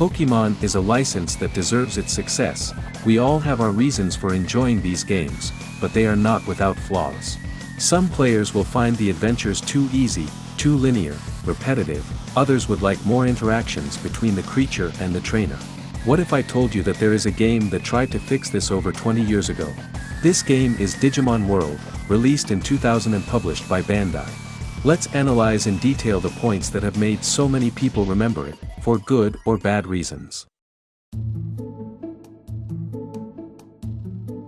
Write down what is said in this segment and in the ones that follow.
Pokemon is a license that deserves its success. We all have our reasons for enjoying these games, but they are not without flaws. Some players will find the adventures too easy, too linear, repetitive. Others would like more interactions between the creature and the trainer. What if I told you that there is a game that tried to fix this over 20 years ago? This game is Digimon World, released in 2000 and published by Bandai. Let's analyze in detail the points that have made so many people remember it, for good or bad reasons.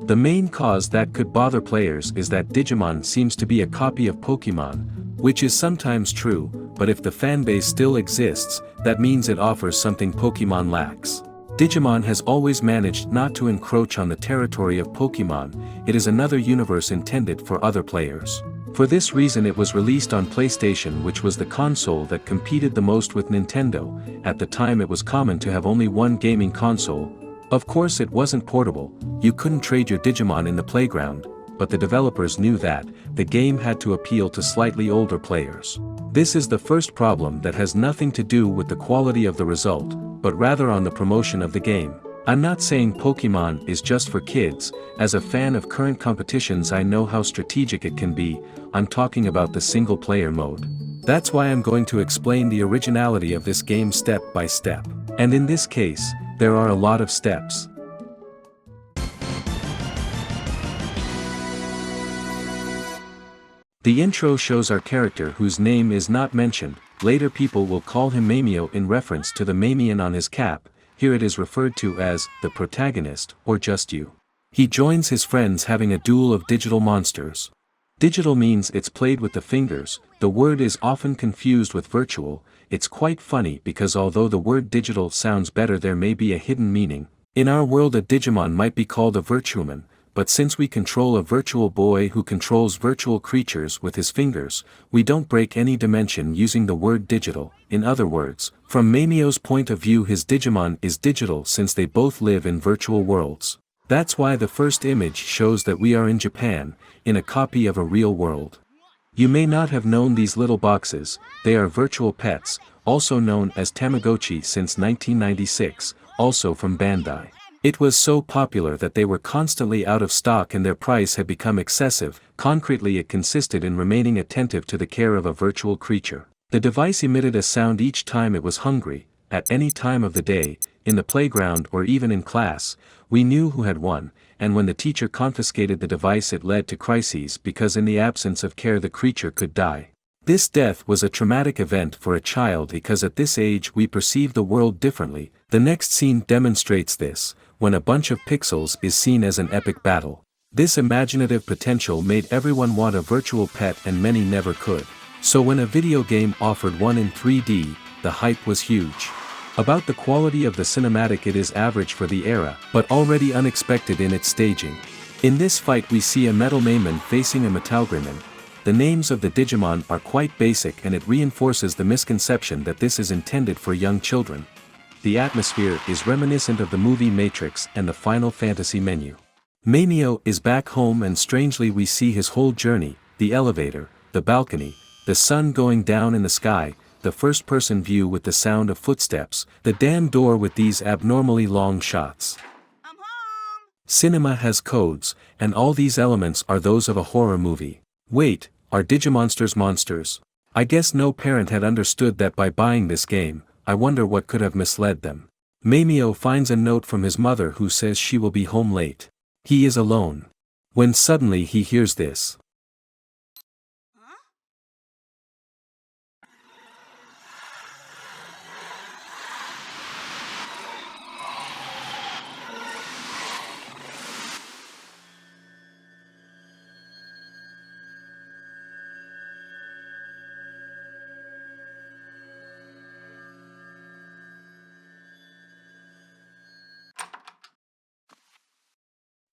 The main cause that could bother players is that Digimon seems to be a copy of Pokemon, which is sometimes true, but if the fanbase still exists, that means it offers something Pokemon lacks. Digimon has always managed not to encroach on the territory of Pokemon. It is another universe intended for other players. For this reason it was released on PlayStation, which was the console that competed the most with Nintendo. At the time it was common to have only one gaming console. Of course it wasn't portable, you couldn't trade your Digimon in the playground, but the developers knew that the game had to appeal to slightly older players. This is the first problem that has nothing to do with the quality of the result, but rather on the promotion of the game. I'm not saying Pokemon is just for kids. As a fan of current competitions I know how strategic it can be. I'm talking about the single player mode. That's why I'm going to explain the originality of this game step by step. And in this case, there are a lot of steps. The intro shows our character whose name is not mentioned. Later people will call him Mamio in reference to the Mamian on his cap. Here it is referred to as the protagonist, or just you. He joins his friends having a duel of digital monsters. Digital means it's played with the fingers. The word is often confused with virtual. It's quite funny because although the word digital sounds better, there may be a hidden meaning. In our world a Digimon might be called a virtuoman, but since we control a virtual boy who controls virtual creatures with his fingers, we don't break any dimension using the word digital. In other words, from Mamio's point of view his Digimon is digital since they both live in virtual worlds. That's why the first image shows that we are in Japan, in a copy of a real world. You may not have known these little boxes. They are virtual pets, also known as Tamagotchi since 1996, also from Bandai. It was so popular that they were constantly out of stock and their price had become excessive. Concretely it consisted in remaining attentive to the care of a virtual creature. The device emitted a sound each time it was hungry. At any time of the day, in the playground or even in class, we knew who had won, and when the teacher confiscated the device it led to crises because in the absence of care the creature could die. This death was a traumatic event for a child because at this age we perceive the world differently. The next scene demonstrates this, when a bunch of pixels is seen as an epic battle. This imaginative potential made everyone want a virtual pet and many never could. So when a video game offered one in 3D, the hype was huge. About the quality of the cinematic it is average for the era, but already unexpected in its staging. In this fight we see a Metal Mayman facing a Metalgreymon. The names of the Digimon are quite basic and it reinforces the misconception that this is intended for young children. The atmosphere is reminiscent of the movie Matrix and the Final Fantasy menu. Mamio is back home and strangely we see his whole journey, the elevator, the balcony, the sun going down in the sky, the first-person view with the sound of footsteps, the damn door with these abnormally long shots. I'm home! Cinema has codes, and all these elements are those of a horror movie. Wait, are Digimonsters monsters? I guess no parent had understood that by buying this game. I wonder what could have misled them. Mamio finds a note from his mother who says she will be home late. He is alone. When suddenly he hears this.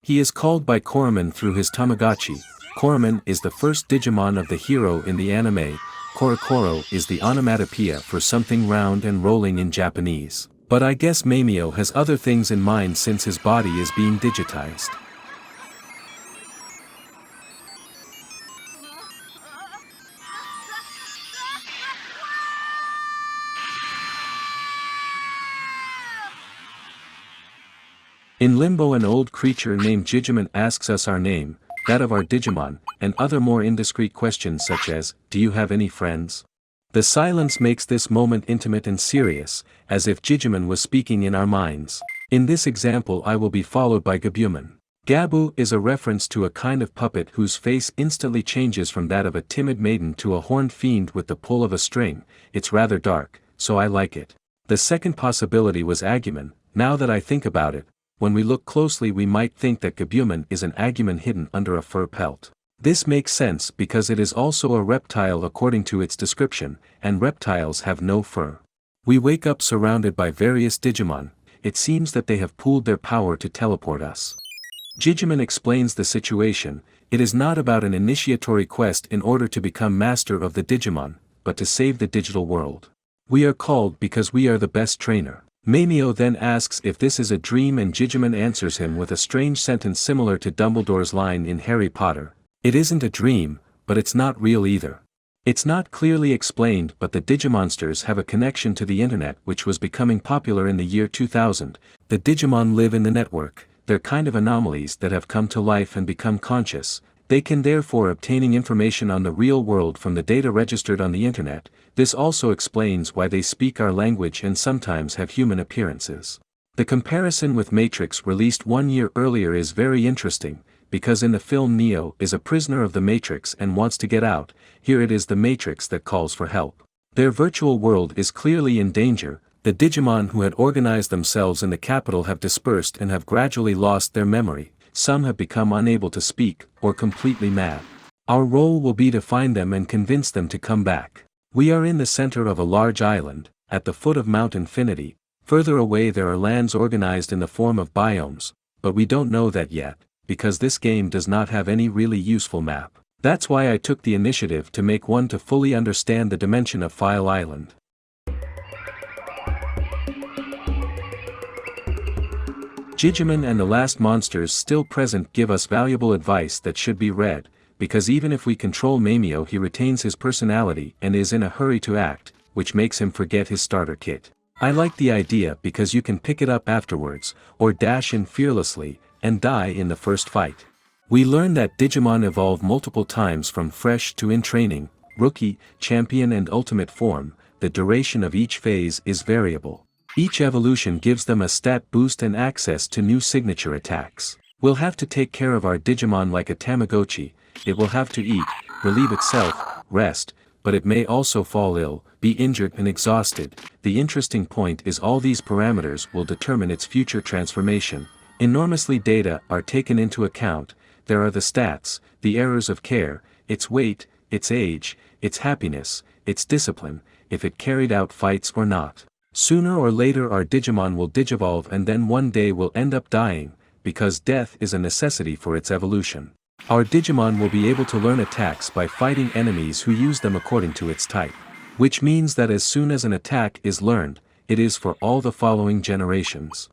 He is called by Koromon through his Tamagotchi. Koromon is the first Digimon of the hero in the anime. Korokoro is the onomatopoeia for something round and rolling in Japanese. But I guess Mamio has other things in mind since his body is being digitized. In Limbo an old creature named Digimon asks us our name, that of our Digimon, and other more indiscreet questions such as, do you have any friends? The silence makes this moment intimate and serious, as if Digimon was speaking in our minds. In this example I will be followed by Gabumon. Gabu is a reference to a kind of puppet whose face instantly changes from that of a timid maiden to a horned fiend with the pull of a string. It's rather dark, so I like it. The second possibility was Agumon. Now that I think about it, when we look closely we might think that Gabumon is an Agumon hidden under a fur pelt. This makes sense because it is also a reptile according to its description, and reptiles have no fur. We wake up surrounded by various Digimon. It seems that they have pooled their power to teleport us. Digimon explains the situation. It is not about an initiatory quest in order to become master of the Digimon, but to save the digital world. We are called because we are the best trainer. Mamio then asks if this is a dream and Digimon answers him with a strange sentence similar to Dumbledore's line in Harry Potter. It isn't a dream, but it's not real either. It's not clearly explained, but the Digimonsters have a connection to the internet which was becoming popular in the year 2000. The Digimon live in the network. They're kind of anomalies that have come to life and become conscious. They can therefore obtaining information on the real world from the data registered on the internet. This also explains why they speak our language and sometimes have human appearances. The comparison with Matrix released 1 year earlier is very interesting, because in the film Neo is a prisoner of the Matrix and wants to get out. Here it is the Matrix that calls for help. Their virtual world is clearly in danger. The Digimon who had organized themselves in the capital have dispersed and have gradually lost their memory. Some have become unable to speak, or completely mad. Our role will be to find them and convince them to come back. We are in the center of a large island, at the foot of Mount Infinity. Further away there are lands organized in the form of biomes, but we don't know that yet, because this game does not have any really useful map. That's why I took the initiative to make one to fully understand the dimension of File Island. Digimon and the last monsters still present give us valuable advice that should be read, because even if we control Mamio he retains his personality and is in a hurry to act, which makes him forget his starter kit. I like the idea because you can pick it up afterwards, or dash in fearlessly, and die in the first fight. We learn that Digimon evolve multiple times from fresh to in training, rookie, champion and ultimate form. The duration of each phase is variable. Each evolution gives them a stat boost and access to new signature attacks. We'll have to take care of our Digimon like a Tamagotchi. It will have to eat, relieve itself, rest, but it may also fall ill, be injured and exhausted. The interesting point is all these parameters will determine its future transformation. Enormously data are taken into account. There are the stats, the errors of care, its weight, its age, its happiness, its discipline, if it carried out fights or not. Sooner or later our Digimon will digivolve and then one day will end up dying, because death is a necessity for its evolution. Our Digimon will be able to learn attacks by fighting enemies who use them according to its type. Which means that as soon as an attack is learned, it is for all the following generations.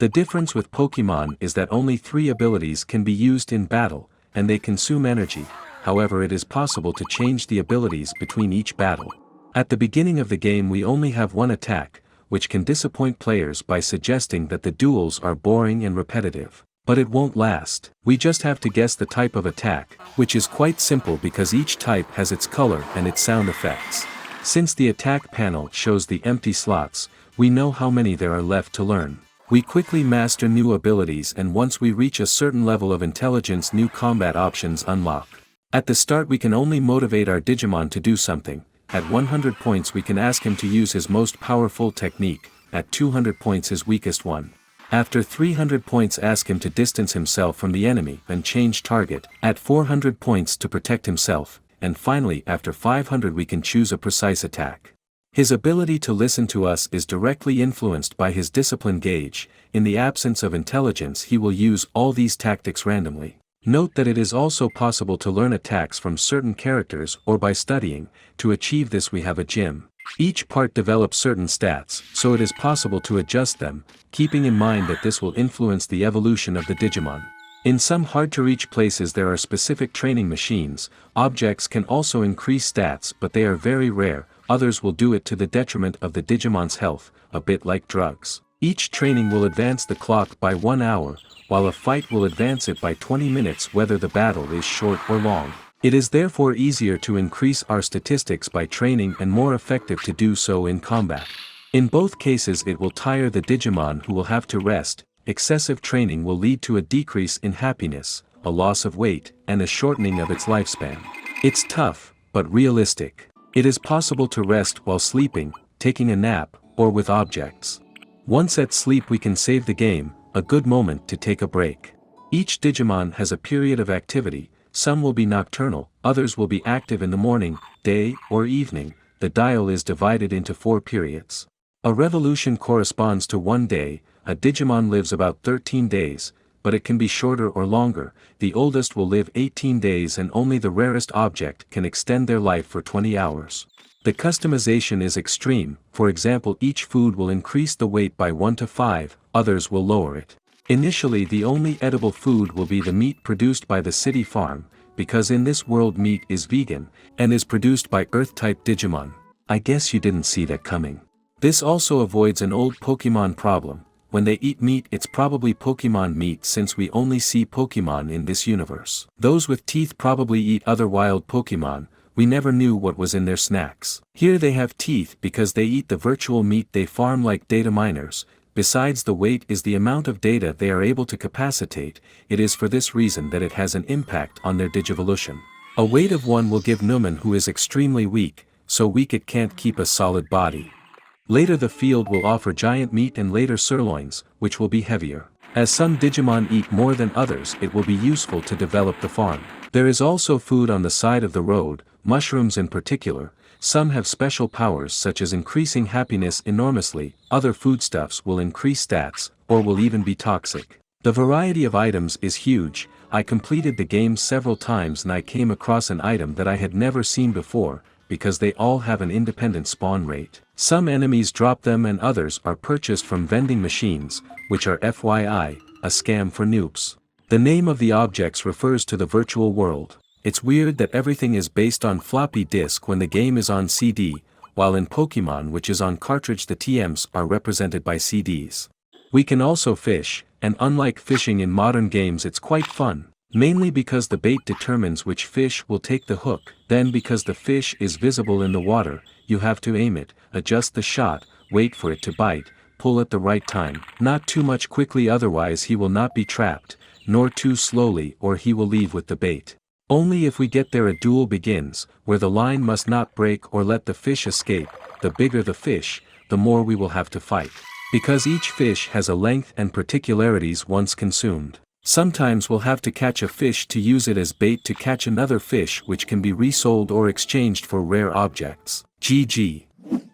The difference with Pokemon is that only 3 abilities can be used in battle, and they consume energy. However, it is possible to change the abilities between each battle. At the beginning of the game we only have one attack, which can disappoint players by suggesting that the duels are boring and repetitive. But it won't last. We just have to guess the type of attack, which is quite simple because each type has its color and its sound effects. Since the attack panel shows the empty slots, we know how many there are left to learn. We quickly master new abilities and once we reach a certain level of intelligence new combat options unlock. At the start we can only motivate our Digimon to do something. At 100 points we can ask him to use his most powerful technique, at 200 points his weakest one. After 300 points ask him to distance himself from the enemy and change target, at 400 points to protect himself, and finally after 500 we can choose a precise attack. His ability to listen to us is directly influenced by his discipline gauge. In the absence of intelligence he will use all these tactics randomly. Note that it is also possible to learn attacks from certain characters or by studying. To achieve this we have a gym. Each part develops certain stats, so it is possible to adjust them, keeping in mind that this will influence the evolution of the Digimon. In some hard-to-reach places there are specific training machines. Objects can also increase stats but they are very rare. Others will do it to the detriment of the Digimon's health, a bit like drugs. Each training will advance the clock by 1 hour, while a fight will advance it by 20 minutes whether the battle is short or long. It is therefore easier to increase our statistics by training and more effective to do so in combat. In both cases it will tire the Digimon who will have to rest. Excessive training will lead to a decrease in happiness, a loss of weight, and a shortening of its lifespan. It's tough, but realistic. It is possible to rest while sleeping, taking a nap, or with objects. Once at sleep we can save the game, a good moment to take a break. Each Digimon has a period of activity, some will be nocturnal, others will be active in the morning, day, or evening. The dial is divided into 4 periods. A revolution corresponds to 1 day. A Digimon lives about 13 days, but it can be shorter or longer. The oldest will live 18 days and only the rarest object can extend their life for 20 hours. The customization is extreme, for example each food will increase the weight by 1 to 5, others will lower it. Initially the only edible food will be the meat produced by the city farm, because in this world meat is vegan, and is produced by Earth-type Digimon. I guess you didn't see that coming. This also avoids an old Pokemon problem. When they eat meat it's probably Pokemon meat since we only see Pokemon in this universe. Those with teeth probably eat other wild Pokemon, we never knew what was in their snacks. Here they have teeth because they eat the virtual meat they farm like data miners. Besides the weight is the amount of data they are able to capacitate, it is for this reason that it has an impact on their digivolution. A weight of 1 will give Numen who is extremely weak, so weak it can't keep a solid body. Later the field will offer giant meat and later sirloins, which will be heavier. As some Digimon eat more than others it will be useful to develop the farm. There is also food on the side of the road, mushrooms in particular. Some have special powers such as increasing happiness enormously, other foodstuffs will increase stats, or will even be toxic. The variety of items is huge. I completed the game several times and I came across an item that I had never seen before, because they all have an independent spawn rate. Some enemies drop them and others are purchased from vending machines, which are FYI, a scam for noobs. The name of the objects refers to the virtual world. It's weird that everything is based on floppy disk when the game is on CD, while in Pokemon which is on cartridge the TMs are represented by CDs. We can also fish, and unlike fishing in modern games it's quite fun. Mainly because the bait determines which fish will take the hook, then because the fish is visible in the water, you have to aim it, adjust the shot, wait for it to bite, pull at the right time, not too much quickly otherwise he will not be trapped, nor too slowly or he will leave with the bait. Only if we get there a duel begins, where the line must not break or let the fish escape. The bigger the fish, the more we will have to fight. Because each fish has a length and particularities once consumed. Sometimes we'll have to catch a fish to use it as bait to catch another fish which can be resold or exchanged for rare objects. GG.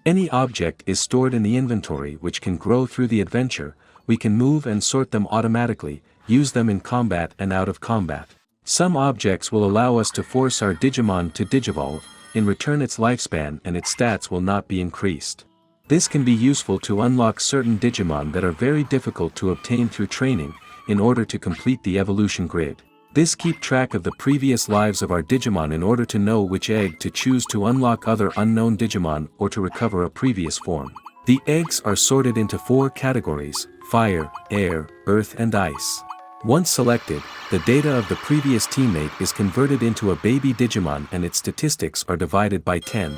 Any object is stored in the inventory which can grow through the adventure. We can move and sort them automatically, use them in combat and out of combat. Some objects will allow us to force our Digimon to digivolve, in return its lifespan and its stats will not be increased. This can be useful to unlock certain Digimon that are very difficult to obtain through training, in order to complete the evolution grid. This keep track of the previous lives of our Digimon in order to know which egg to choose to unlock other unknown Digimon or to recover a previous form. The eggs are sorted into 4 categories: fire, air, earth and ice. Once selected, the data of the previous teammate is converted into a baby Digimon and its statistics are divided by 10.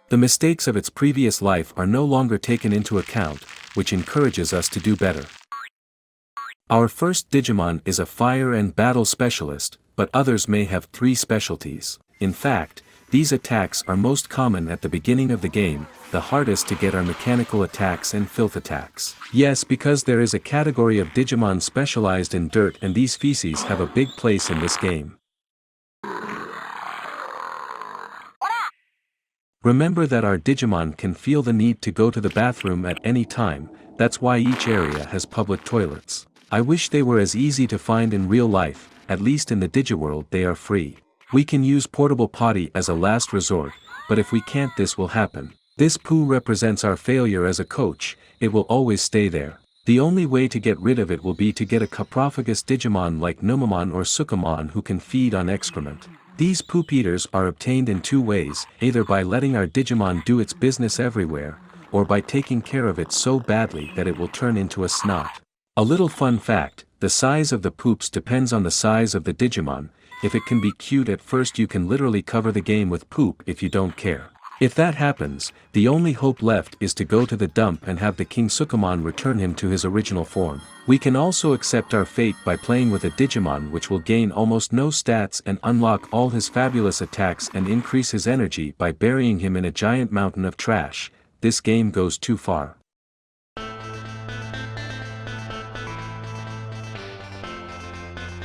The mistakes of its previous life are no longer taken into account, which encourages us to do better. Our first Digimon is a fire and battle specialist, but others may have 3 specialties. In fact, these attacks are most common at the beginning of the game. The hardest to get are mechanical attacks and filth attacks. Yes, because there is a category of Digimon specialized in dirt and these feces have a big place in this game. Remember that our Digimon can feel the need to go to the bathroom at any time, that's why each area has public toilets. I wish they were as easy to find in real life, at least in the Digiworld they are free. We can use portable potty as a last resort, but if we can't this will happen. This poo represents our failure as a coach, it will always stay there. The only way to get rid of it will be to get a coprophagous Digimon like Numemon or Sukamon who can feed on excrement. These poop eaters are obtained in 2 ways, either by letting our Digimon do its business everywhere, or by taking care of it so badly that it will turn into a snot. A little fun fact, the size of the poops depends on the size of the Digimon. If it can be cute at first, you can literally cover the game with poop if you don't care. If that happens, the only hope left is to go to the dump and have the King Sukamon return him to his original form. We can also accept our fate by playing with a Digimon which will gain almost no stats and unlock all his fabulous attacks and increase his energy by burying him in a giant mountain of trash. This game goes too far.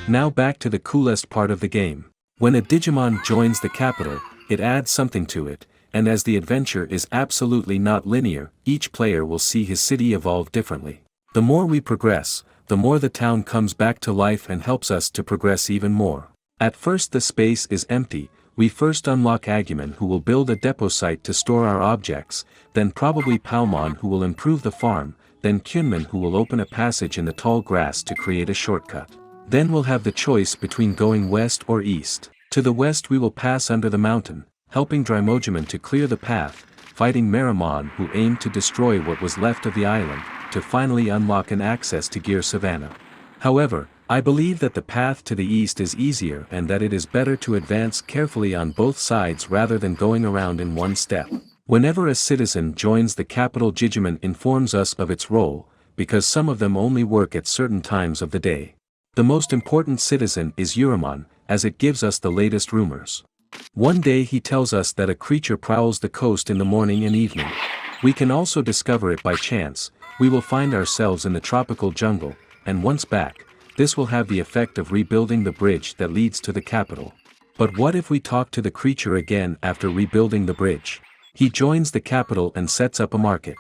Now back to the coolest part of the game. When a Digimon joins the capital, it adds something to it, and as the adventure is absolutely not linear, each player will see his city evolve differently. The more we progress, the more the town comes back to life and helps us to progress even more. At first the space is empty. We first unlock Agumon, who will build a depot site to store our objects, then probably Palmon, who will improve the farm, then Kyunmon, who will open a passage in the tall grass to create a shortcut. Then we'll have the choice between going west or east. To the west we will pass under the mountain, helping Drymogimon to clear the path, fighting Meramon, who aimed to destroy what was left of the island, to finally unlock an access to Gear Savannah. However, I believe that the path to the east is easier and that it is better to advance carefully on both sides rather than going around in one step. Whenever a citizen joins the capital, Digimon informs us of its role, because some of them only work at certain times of the day. The most important citizen is Uramon, as it gives us the latest rumors. One day he tells us that a creature prowls the coast in the morning and evening. We can also discover it by chance. We will find ourselves in the tropical jungle, and once back, this will have the effect of rebuilding the bridge that leads to the capital. But what if we talk to the creature again after rebuilding the bridge? He joins the capital and sets up a market.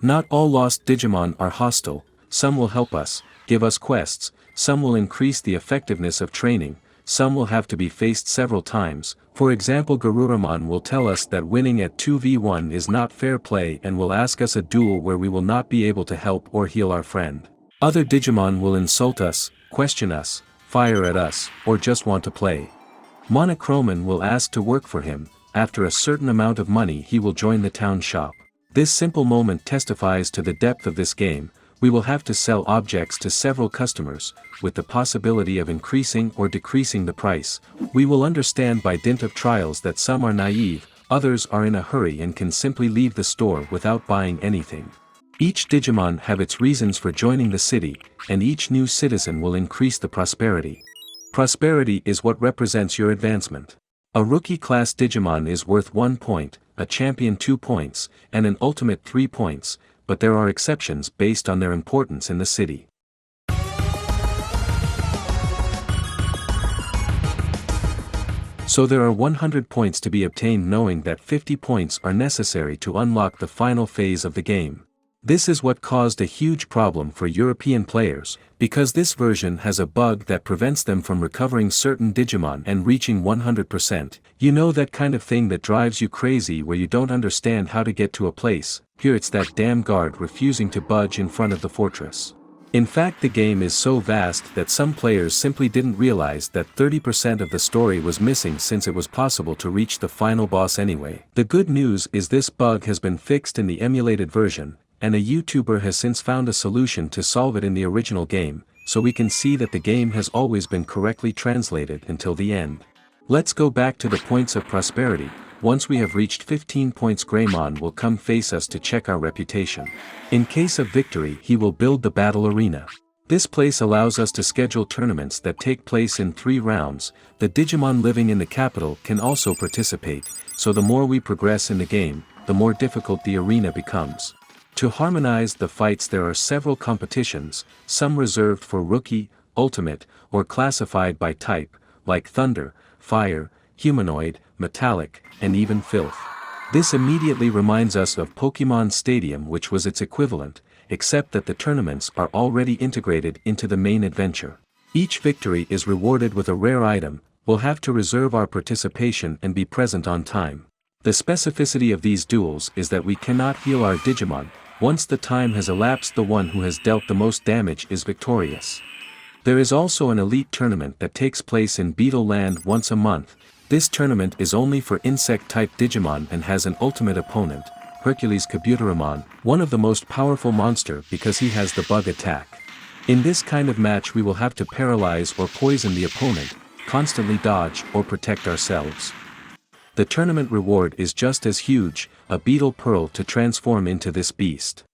Not all lost Digimon are hostile. Some will help us, give us quests, some will increase the effectiveness of training, some will have to be faced several times. For example, Garuramon will tell us that winning at 2v1 is not fair play and will ask us a duel where we will not be able to help or heal our friend. Other Digimon will insult us, question us, fire at us, or just want to play. Monochromon will ask to work for him. After a certain amount of money he will join the town shop. This simple moment testifies to the depth of this game. We will have to sell objects to several customers, with the possibility of increasing or decreasing the price. We will understand by dint of trials that some are naive, others are in a hurry and can simply leave the store without buying anything. Each Digimon have its reasons for joining the city, and each new citizen will increase the prosperity. Prosperity is what represents your advancement. A rookie class Digimon is worth 1 point, a champion 2 points, and an ultimate 3 points, but there are exceptions based on their importance in the city. So there are 100 points to be obtained, knowing that 50 points are necessary to unlock the final phase of the game. This is what caused a huge problem for European players, because this version has a bug that prevents them from recovering certain Digimon and reaching 100%. You know that kind of thing that drives you crazy where you don't understand how to get to a place. Here it's that damn guard refusing to budge in front of the fortress. In fact, the game is so vast that some players simply didn't realize that 30% of the story was missing, since it was possible to reach the final boss anyway. The good news is this bug has been fixed in the emulated version, and a YouTuber has since found a solution to solve it in the original game, so we can see that the game has always been correctly translated until the end. Let's go back to the points of prosperity. Once we have reached 15 points, Greymon will come face us to check our reputation. In case of victory, he will build the battle arena. This place allows us to schedule tournaments that take place in 3 rounds. The Digimon living in the capital can also participate, so the more we progress in the game, the more difficult the arena becomes. To harmonize the fights, there are several competitions, some reserved for rookie, ultimate, or classified by type, like Thunder, Fire, Humanoid, Metallic, and even Filth. This immediately reminds us of Pokemon Stadium, which was its equivalent, except that the tournaments are already integrated into the main adventure. Each victory is rewarded with a rare item. We'll have to reserve our participation and be present on time. The specificity of these duels is that we cannot heal our Digimon. Once the time has elapsed, the one who has dealt the most damage is victorious. There is also an elite tournament that takes place in Beetle Land once a month. This tournament is only for insect-type Digimon and has an ultimate opponent, Hercules Kabuteramon, one of the most powerful monster because he has the bug attack. In this kind of match we will have to paralyze or poison the opponent, constantly dodge or protect ourselves. The tournament reward is just as huge, a beetle pearl to transform into this beast.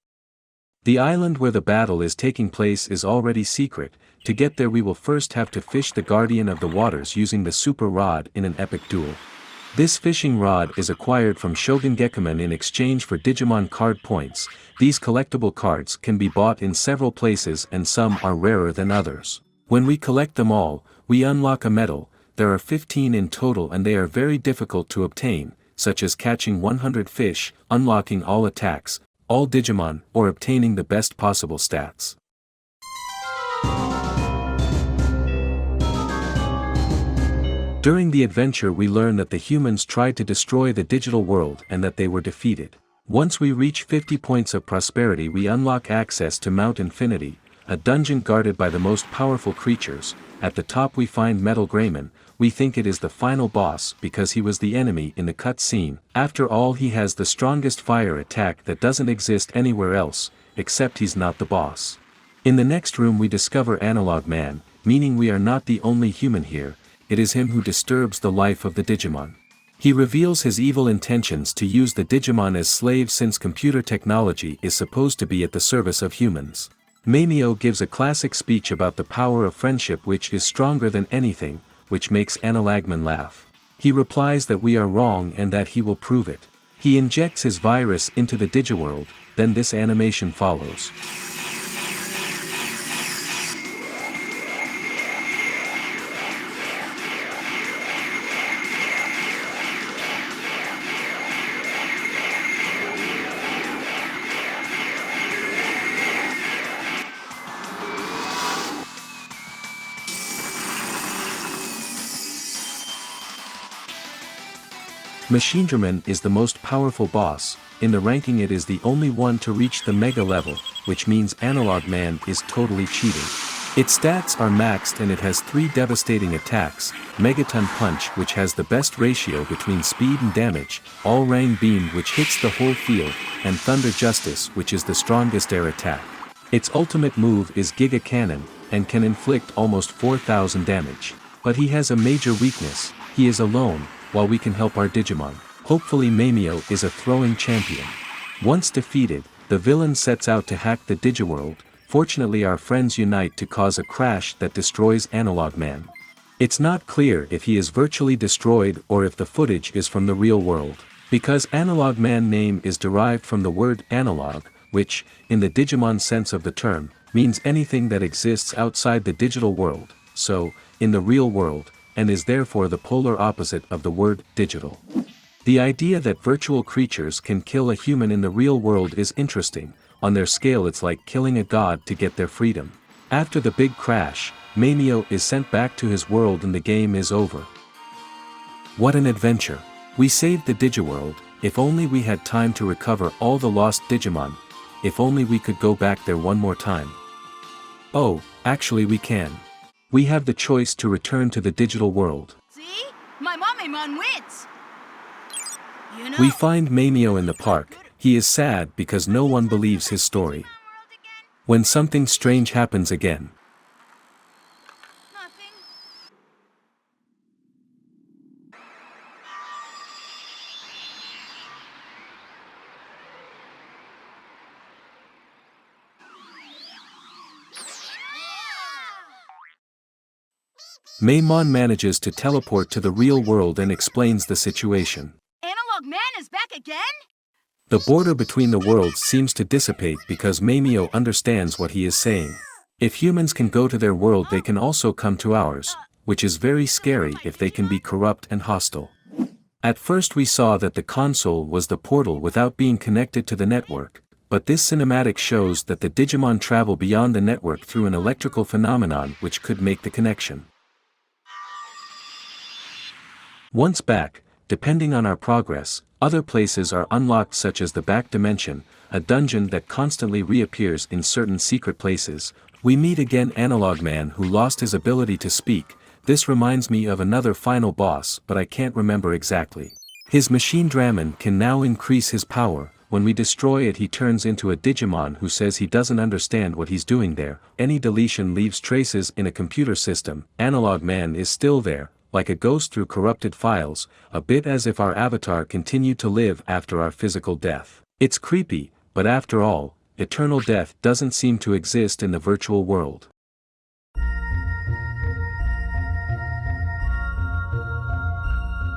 The island where the battle is taking place is already secret. To get there we will first have to fish the guardian of the waters using the super rod in an epic duel. This fishing rod is acquired from Shogun Gekiman in exchange for Digimon card points. These collectible cards can be bought in several places and some are rarer than others. When we collect them all, we unlock a medal. There are 15 in total and they are very difficult to obtain, such as catching 100 fish, unlocking all attacks, all Digimon, or obtaining the best possible stats. During the adventure we learn that the humans tried to destroy the digital world and that they were defeated. Once we reach 50 points of prosperity we unlock access to Mount Infinity, a dungeon guarded by the most powerful creatures. At the top we find Metal Greymon. We think it is the final boss because he was the enemy in the cut scene. After all, he has the strongest fire attack that doesn't exist anywhere else, except he's not the boss. In the next room we discover Analogman, meaning we are not the only human here. It is him who disturbs the life of the Digimon. He reveals his evil intentions to use the Digimon as slaves since computer technology is supposed to be at the service of humans. Mamio gives a classic speech about the power of friendship which is stronger than anything, which makes Analogman laugh. He replies that we are wrong and that he will prove it. He injects his virus into the Digiworld, then this animation follows. Machinedramon is the most powerful boss. In the ranking it is the only one to reach the Mega level, which means Analogman is totally cheating. Its stats are maxed and it has 3 devastating attacks, Megaton Punch which has the best ratio between speed and damage, All-Rain Beam which hits the whole field, and Thunder Justice which is the strongest air attack. Its ultimate move is Giga Cannon, and can inflict almost 4,000 damage. But he has a major weakness, he is alone, while we can help our Digimon. Hopefully Mamio is a throwing champion. Once defeated, the villain sets out to hack the Digiworld. Fortunately our friends unite to cause a crash that destroys Analogman. It's not clear if he is virtually destroyed or if the footage is from the real world. Because Analogman name is derived from the word analog, which, in the Digimon sense of the term, means anything that exists outside the digital world, so, in the real world, and is therefore the polar opposite of the word digital. The idea that virtual creatures can kill a human in the real world is interesting. On their scale it's like killing a god to get their freedom. After the big crash, Mamio is sent back to his world and the game is over. What an adventure. We saved the Digiworld. If only we had time to recover all the lost Digimon. If only we could go back there one more time. Oh, actually we can. We have the choice to return to the digital world. See? My Mamemon wins! You know, We find Mamio in the park. He is sad because no one believes his story. When something strange happens again. nothing. Maimon manages to teleport to the real world and explains the situation. Analogman is back again? The border between the worlds seems to dissipate because Mamio understands what he is saying. If humans can go to their world they can also come to ours, which is very scary if they can be corrupt and hostile. At first we saw that the console was the portal without being connected to the network, but this cinematic shows that the Digimon travel beyond the network through an electrical phenomenon which could make the connection. Once back, depending on our progress, other places are unlocked such as the back dimension, a dungeon that constantly reappears in certain secret places. We meet again Analogman who lost his ability to speak. This reminds me of another final boss but I can't remember exactly. His Machinedramon can now increase his power, when we destroy it he turns into a Digimon who says he doesn't understand what he's doing there. Any deletion leaves traces in a computer system. Analogman is still there, like a ghost through corrupted files, a bit as if our avatar continued to live after our physical death. It's creepy, but after all, eternal death doesn't seem to exist in the virtual world.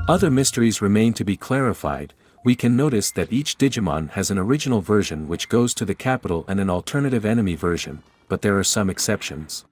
Other mysteries remain to be clarified. We can notice that each Digimon has an original version which goes to the capital and an alternative enemy version, but there are some exceptions.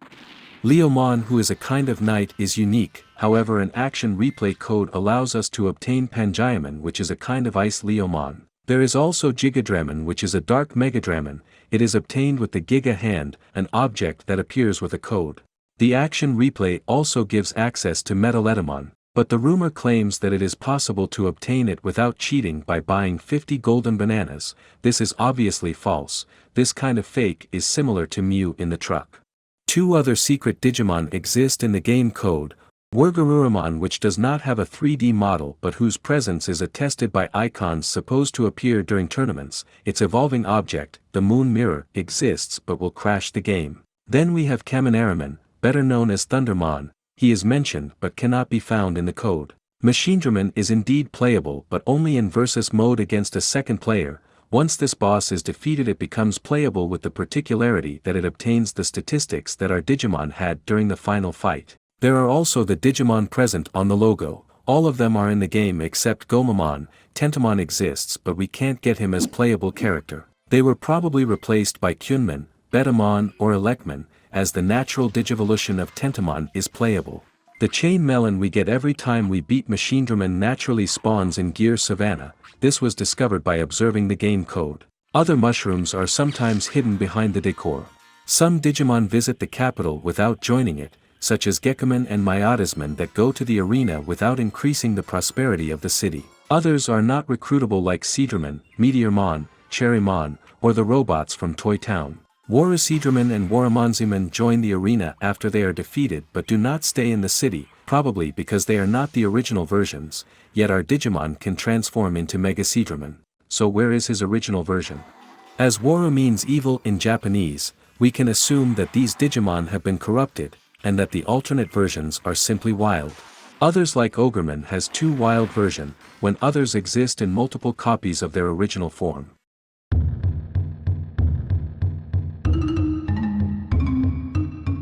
Leomon, who is a kind of knight, is unique, however an action replay code allows us to obtain Pangiamon, which is a kind of ice Leomon. There is also Gigadramon, which is a dark Megadramon. It is obtained with the Giga hand, an object that appears with a code. The action replay also gives access to Metaletamon, but the rumor claims that it is possible to obtain it without cheating by buying 50 golden bananas. This is obviously false. This kind of fake is similar to Mew in the truck. Two other secret Digimon exist in the game code. Wargarurumon, which does not have a 3D model but whose presence is attested by icons supposed to appear during tournaments. Its evolving object, the Moon Mirror, exists but will crash the game. Then we have Kaminarimon, better known as Thundermon. He is mentioned but cannot be found in the code. Machinedramon is indeed playable but only in versus mode against a second player. Once this boss is defeated it becomes playable with the particularity that it obtains the statistics that our Digimon had during the final fight. There are also the Digimon present on the logo. All of them are in the game except Gomamon. Tentomon exists but we can't get him as playable character. They were probably replaced by Kyunmon, Betamon or Electmon, as the natural Digivolution of Tentomon is playable. The chain melon we get every time we beat Machinedramon naturally spawns in Gear Savannah. This was discovered by observing the game code. Other mushrooms are sometimes hidden behind the decor. Some Digimon visit the capital without joining it, such as Gekomon and Miasmon that go to the arena without increasing the prosperity of the city. Others are not recruitable like Seadramon, Meteormon, Cherrymon, or the robots from Toy Town. Warusidramon and Waramonzimon join the arena after they are defeated but do not stay in the city, probably because they are not the original versions, yet our Digimon can transform into Megaseedramon. So where is his original version? As Waru means evil in Japanese, we can assume that these Digimon have been corrupted, and that the alternate versions are simply wild. Others like Ogremon has two wild versions, when others exist in multiple copies of their original form.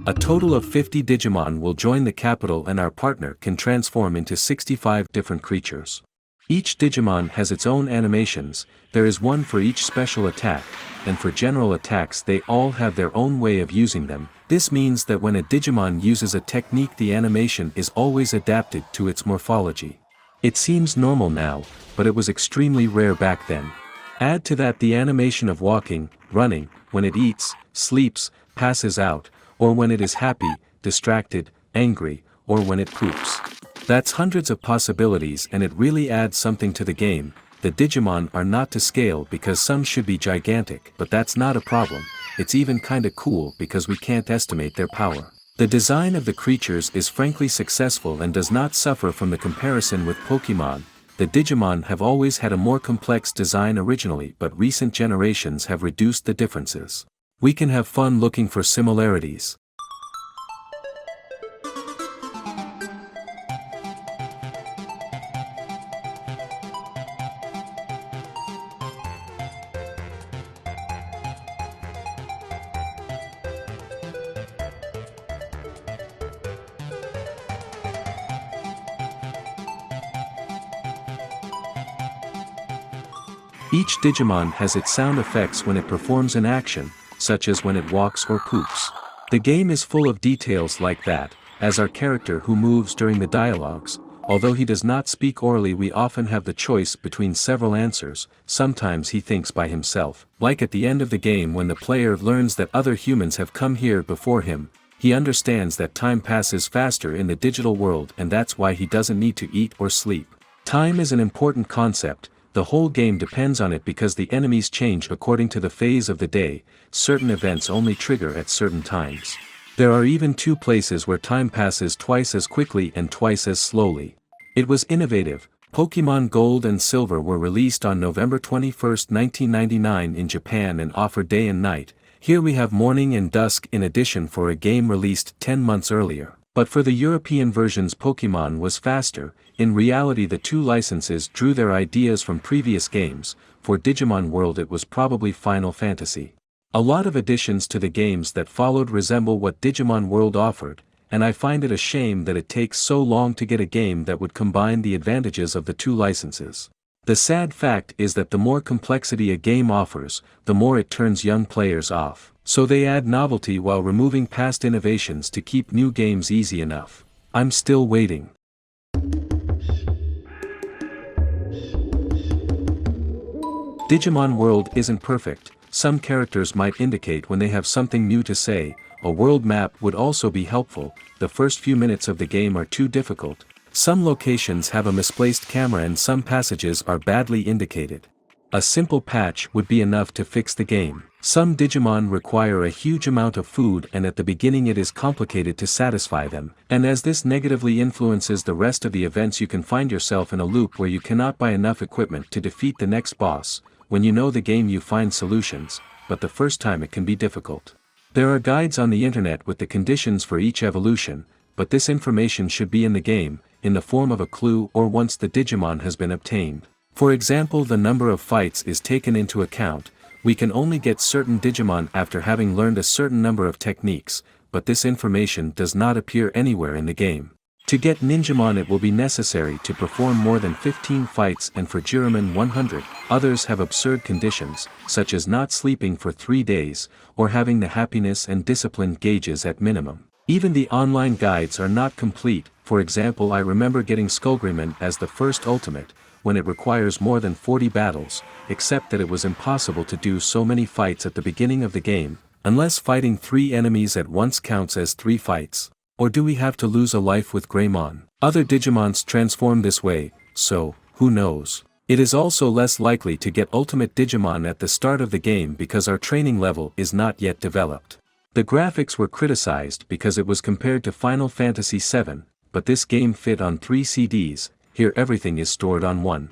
A total of 50 Digimon will join the capital and our partner can transform into 65 different creatures. Each Digimon has its own animations, there is one for each special attack, and for general attacks they all have their own way of using them. This means that when a Digimon uses a technique the animation is always adapted to its morphology. It seems normal now, but it was extremely rare back then. Add to that the animation of walking, running, when it eats, sleeps, passes out, or when it is happy, distracted, angry, or when it poops. That's hundreds of possibilities and it really adds something to the game. The Digimon are not to scale because some should be gigantic, but that's not a problem. It's even kinda cool because we can't estimate their power. The design of the creatures is frankly successful and does not suffer from the comparison with Pokemon. The Digimon have always had a more complex design originally, but recent generations have reduced the differences. We can have fun looking for similarities. Each Digimon has its sound effects when it performs an action, such as when it walks or poops. The game is full of details like that, as our character who moves during the dialogues. Although he does not speak orally we often have the choice between several answers. Sometimes he thinks by himself, like at the end of the game when the player learns that other humans have come here before him. He understands that time passes faster in the digital world and that's why he doesn't need to eat or sleep. Time is an important concept. The whole game depends on it because the enemies change according to the phase of the day. Certain events only trigger at certain times. There are even two places where time passes twice as quickly and twice as slowly. It was innovative, Pokemon Gold and Silver were released on November 21, 1999 in Japan and offer day and night. Here we have morning and dusk in addition for a game released 10 months earlier. But for the European versions Pokemon was faster. In reality the two licenses drew their ideas from previous games. For Digimon World it was probably Final Fantasy. A lot of additions to the games that followed resemble what Digimon World offered, and I find it a shame that it takes so long to get a game that would combine the advantages of the two licenses. The sad fact is that the more complexity a game offers, the more it turns young players off. So they add novelty while removing past innovations to keep new games easy enough. I'm still waiting. Digimon World isn't perfect. Some characters might indicate when they have something new to say. A world map would also be helpful. The first few minutes of the game are too difficult. Some locations have a misplaced camera and some passages are badly indicated. A simple patch would be enough to fix the game. Some Digimon require a huge amount of food and at the beginning it is complicated to satisfy them. And as this negatively influences the rest of the events you can find yourself in a loop where you cannot buy enough equipment to defeat the next boss. When you know the game you find solutions, but the first time it can be difficult. There are guides on the internet with the conditions for each evolution, but this information should be in the game, in the form of a clue or once the Digimon has been obtained. For example, the number of fights is taken into account. We can only get certain Digimon after having learned a certain number of techniques, but this information does not appear anywhere in the game. To get Ninjamon it will be necessary to perform more than 15 fights and for Jiramon 100. Others have absurd conditions, such as not sleeping for 3 days, or having the happiness and discipline gauges at minimum. Even the online guides are not complete. For example, I remember getting Skullgreymon as the first ultimate, when it requires more than 40 battles, except that it was impossible to do so many fights at the beginning of the game, unless fighting 3 enemies at once counts as 3 fights. Or do we have to lose a life with Greymon? Other Digimons transform this way, so, who knows? It is also less likely to get Ultimate Digimon at the start of the game because our training level is not yet developed. The graphics were criticized because it was compared to Final Fantasy VII, but this game fit on 3 CDs, here everything is stored on one.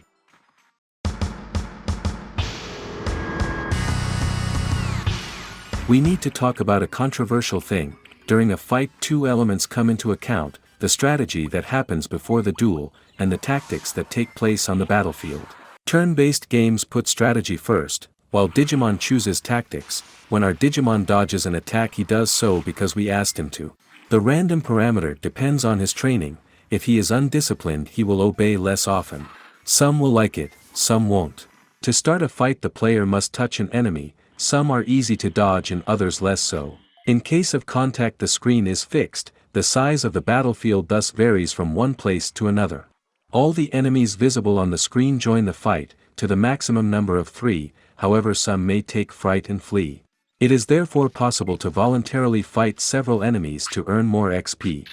We need to talk about a controversial thing. During a fight 2 elements come into account, the strategy that happens before the duel, and the tactics that take place on the battlefield. Turn-based games put strategy first, while Digimon chooses tactics. When our Digimon dodges an attack he does so because we asked him to. The random parameter depends on his training. If he is undisciplined he will obey less often. Some will like it, some won't. To start a fight the player must touch an enemy, some are easy to dodge and others less so. In case of contact the screen is fixed, the size of the battlefield thus varies from one place to another. All the enemies visible on the screen join the fight, to the maximum number of 3, however some may take fright and flee. It is therefore possible to voluntarily fight several enemies to earn more XP.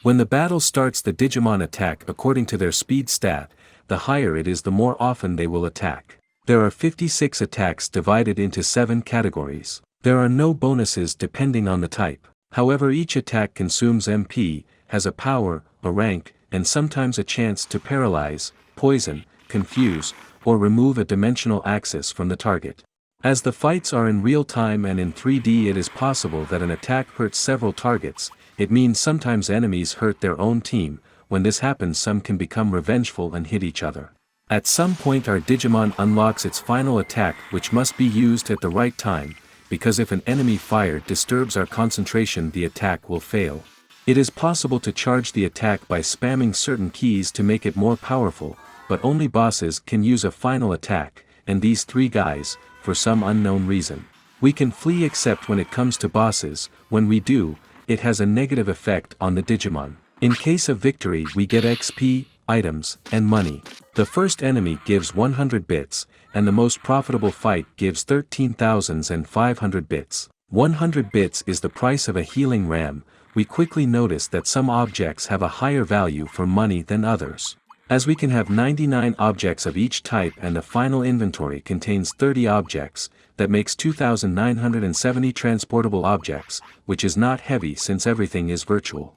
When the battle starts the Digimon attack according to their speed stat, the higher it is the more often they will attack. There are 56 attacks divided into 7 categories. There are no bonuses depending on the type. However, each attack consumes MP, has a power, a rank, and sometimes a chance to paralyze, poison, confuse, or remove a dimensional axis from the target. As the fights are in real time and in 3D, it is possible that an attack hurts several targets. It means sometimes enemies hurt their own team. When this happens, some can become revengeful and hit each other. At some point our Digimon unlocks its final attack, which must be used at the right time, because if an enemy fired disturbs our concentration the attack will fail. It is possible to charge the attack by spamming certain keys to make it more powerful, but only bosses can use a final attack, and these 3 guys, for some unknown reason. We can flee except when it comes to bosses. When we do, it has a negative effect on the Digimon. In case of victory we get XP, items, and money. The first enemy gives 100 bits, and the most profitable fight gives 13,500 bits. 100 bits is the price of a healing ram. We quickly notice that some objects have a higher value for money than others. As we can have 99 objects of each type and the final inventory contains 30 objects, that makes 2,970 transportable objects, which is not heavy since everything is virtual.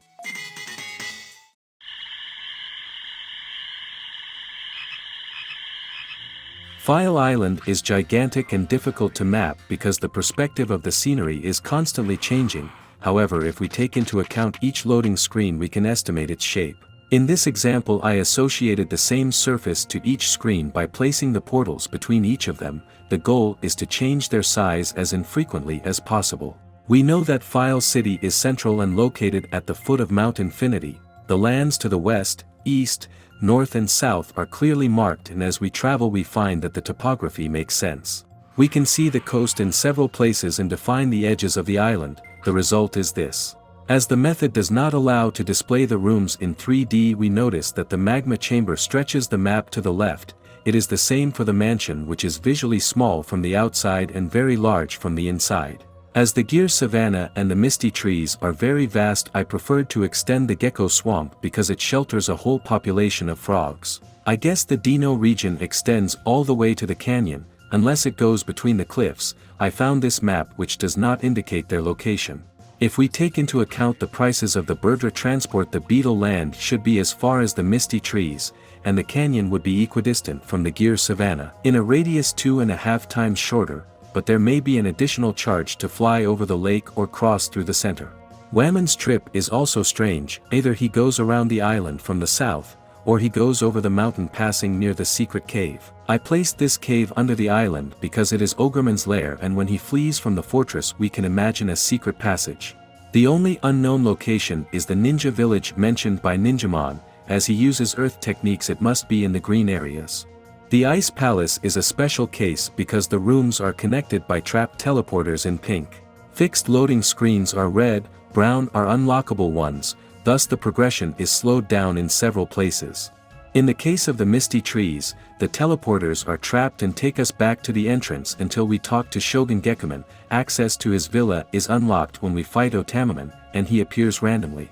File Island is gigantic and difficult to map because the perspective of the scenery is constantly changing, however if we take into account each loading screen we can estimate its shape. In this example I associated the same surface to each screen by placing the portals between each of them. The goal is to change their size as infrequently as possible. We know that File City is central and located at the foot of Mount Infinity. The lands to the west, east, north and south are clearly marked, and as we travel we find that the topography makes sense. We can see the coast in several places and define the edges of the island. The result is this. As the method does not allow to display the rooms in 3D, we notice that the magma chamber stretches the map to the left. It is the same for the mansion, which is visually small from the outside and very large from the inside. As the Gear Savanna and the Misty Trees are very vast, I preferred to extend the Gecko Swamp because it shelters a whole population of frogs. I guess the Dino region extends all the way to the canyon, unless it goes between the cliffs. I found this map which does not indicate their location. If we take into account the prices of the Birdra transport, the Beetle Land should be as far as the Misty Trees, and the canyon would be equidistant from the Gear Savanna, in a radius 2.5 times shorter, but there may be an additional charge to fly over the lake or cross through the center. Whamon's trip is also strange. Either he goes around the island from the south, or he goes over the mountain passing near the secret cave. I placed this cave under the island because it is Ogremmon's lair, and when he flees from the fortress we can imagine a secret passage. The only unknown location is the ninja village mentioned by Ninjamon. As he uses earth techniques it must be in the green areas. The Ice Palace is a special case because the rooms are connected by trapped teleporters in pink. Fixed loading screens are red, brown are unlockable ones, thus the progression is slowed down in several places. In the case of the Misty Trees, the teleporters are trapped and take us back to the entrance until we talk to Shogun Gekomon. Access to his villa is unlocked when we fight Otamamon, and he appears randomly.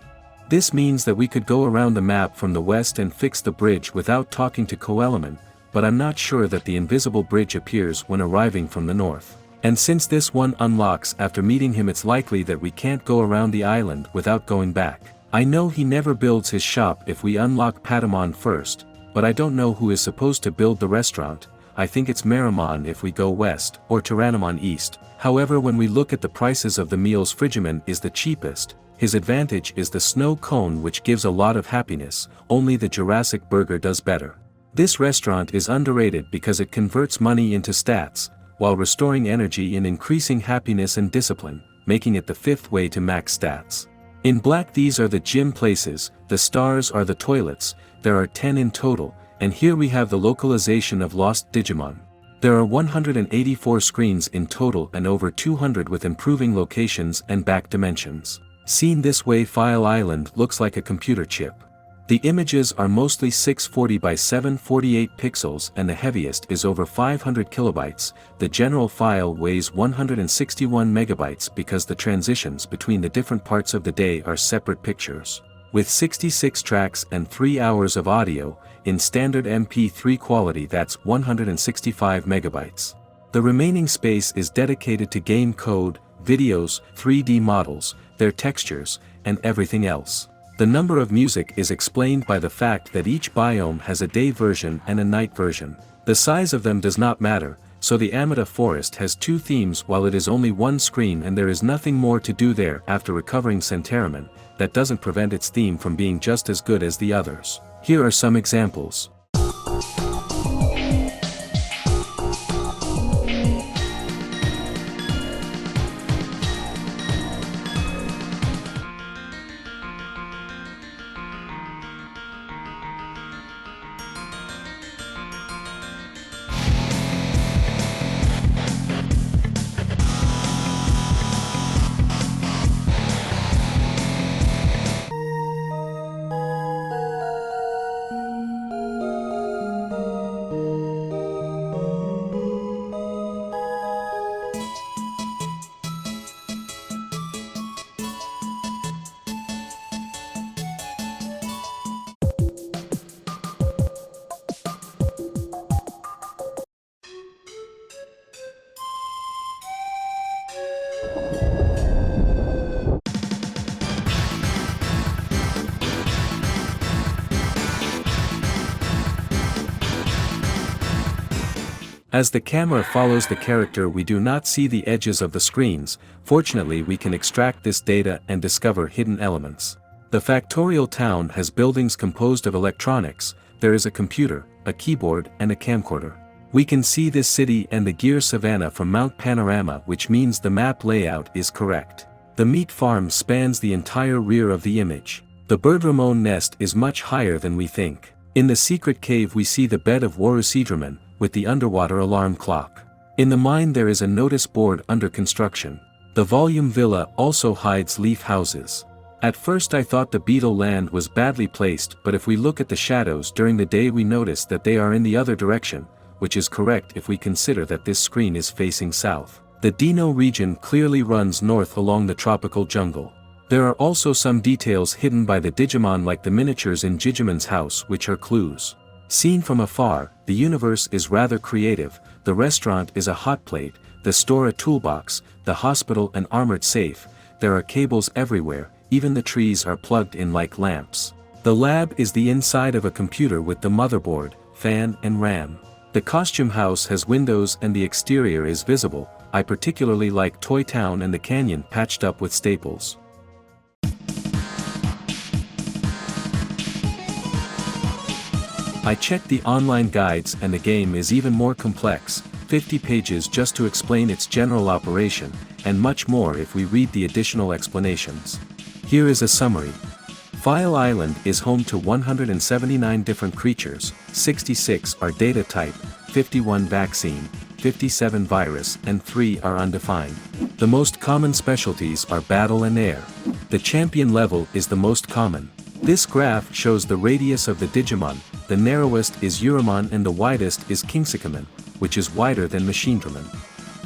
This means that we could go around the map from the west and fix the bridge without talking to Coelamon, but I'm not sure that the invisible bridge appears when arriving from the north. And since this one unlocks after meeting him, it's likely that we can't go around the island without going back. I know he never builds his shop if we unlock Patamon first, but I don't know who is supposed to build the restaurant. I think it's Meramon if we go west, or Tyrannomon east. However, when we look at the prices of the meals, Frigimon is the cheapest. His advantage is the snow cone, which gives a lot of happiness. Only the Jurassic Burger does better. This restaurant is underrated because it converts money into stats, while restoring energy and increasing happiness and discipline, making it the 5th way to max stats. In black, these are the gym places, the stars are the toilets. There are 10 in total, and here we have the localization of lost Digimon. There are 184 screens in total and over 200 with improving locations and back dimensions. Seen this way, File Island looks like a computer chip. The images are mostly 640 by 748 pixels and the heaviest is over 500 kilobytes. The general file weighs 161 megabytes because the transitions between the different parts of the day are separate pictures. With 66 tracks and 3 hours of audio, in standard MP3 quality that's 165 megabytes. The remaining space is dedicated to game code, videos, 3D models, their textures, and everything else. The number of music is explained by the fact that each biome has a day version and a night version. The size of them does not matter, so the Amida Forest has 2 themes while it is only 1 screen and there is nothing more to do there. After recovering Centaurimon, that doesn't prevent its theme from being just as good as the others. Here are some examples. As the camera follows the character, we do not see the edges of the screens. Fortunately, we can extract this data and discover hidden elements. The factorial town has buildings composed of electronics. There is a computer, a keyboard, and a camcorder. We can see this city and the Gear Savannah from Mount Panorama, which means the map layout is correct. The meat farm spans the entire rear of the image. The bird Ramon nest is much higher than we think. In the secret cave we see the bed of Warusidraman, with the underwater alarm clock. In the mine there is a notice board under construction. The volume villa also hides leaf houses. At first I thought the beetle land was badly placed, but if we look at the shadows during the day we notice that they are in the other direction, which is correct if we consider that this screen is facing south. The Dino region clearly runs north along the tropical jungle. There are also some details hidden by the Digimon, like the miniatures in Digimon's house, which are clues. Seen from afar, the universe is rather creative. The restaurant is a hot plate, the store a toolbox, the hospital an armored safe. There are cables everywhere, even the trees are plugged in like lamps. The lab is the inside of a computer with the motherboard, fan and RAM. The costume house has windows and the exterior is visible. I particularly like Toy Town and the canyon patched up with staples. I checked the online guides and the game is even more complex, 50 pages just to explain its general operation, and much more if we read the additional explanations. Here is a summary. File Island is home to 179 different creatures, 66 are data type, 51 vaccine, 57 virus, and 3 are undefined. The most common specialties are battle and air. The champion level is the most common. This graph shows the radius of the Digimon. The narrowest is Uramon and the widest is Kingsikaman, which is wider than Machinedraman.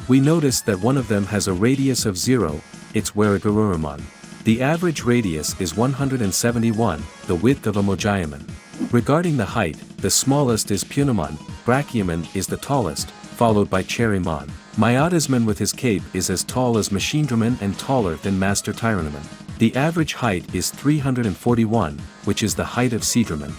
We notice that one of them has a radius of 0, it's Waragarurumon. The average radius is 171, the width of a Mojayaman. Regarding the height, the smallest is Punamon, Brachiamon is the tallest, followed by Cherrymon. Miasmasman with his cape is as tall as Machinedraman and taller than Master Tyrannomon. The average height is 341, which is the height of Seedraman.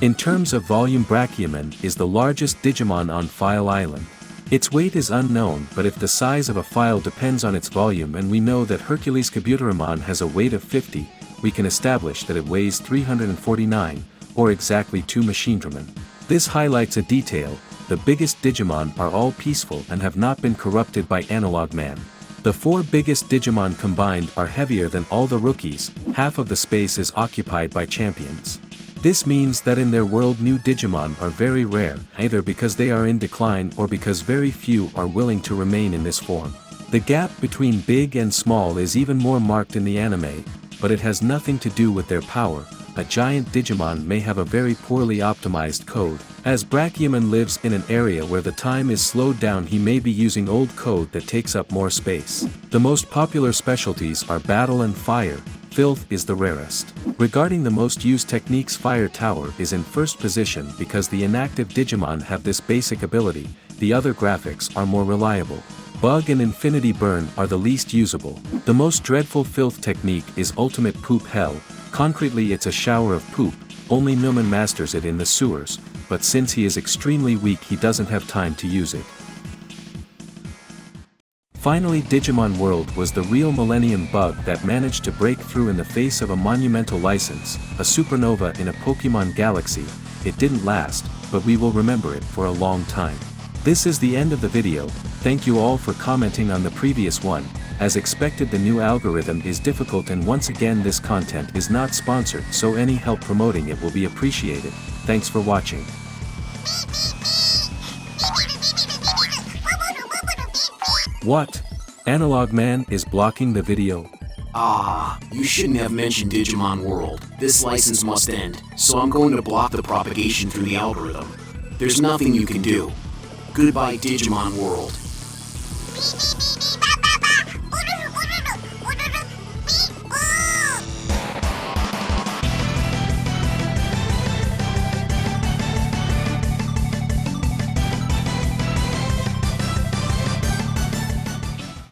In terms of volume, Brachiamon is the largest Digimon on File Island. Its weight is unknown, but if the size of a file depends on its volume and we know that Hercules Kabuteramon has a weight of 50, we can establish that it weighs 349, or exactly 2 Machinedraman. This highlights a detail: the biggest Digimon are all peaceful and have not been corrupted by Analogman. The 4 biggest Digimon combined are heavier than all the rookies, half of the space is occupied by champions. This means that in their world new Digimon are very rare, either because they are in decline or because very few are willing to remain in this form. The gap between big and small is even more marked in the anime, but it has nothing to do with their power. A giant Digimon may have a very poorly optimized code. As Brachiamon lives in an area where the time is slowed down, he may be using old code that takes up more space. The most popular specialties are battle and fire. Filth is the rarest. Regarding the most used techniques, Fire Tower is in first position because the inactive Digimon have this basic ability. The other graphics are more reliable. Bug and Infinity Burn are the least usable. The most dreadful filth technique is Ultimate Poop Hell. Concretely, it's a shower of poop. Only Numan masters it in the sewers, but since he is extremely weak he doesn't have time to use it. Finally, Digimon World was the real Millennium bug that managed to break through in the face of a monumental license, a supernova in a Pokemon galaxy. It didn't last, but we will remember it for a long time. This is the end of the video. Thank you all for commenting on the previous one. As expected, the new algorithm is difficult, and once again this content is not sponsored, so any help promoting it will be appreciated. Thanks for watching. What? Analogman is blocking the video? You shouldn't have mentioned Digimon World. This license must end, so I'm going to block the propagation through the algorithm. There's nothing you can do. Goodbye, Digimon World.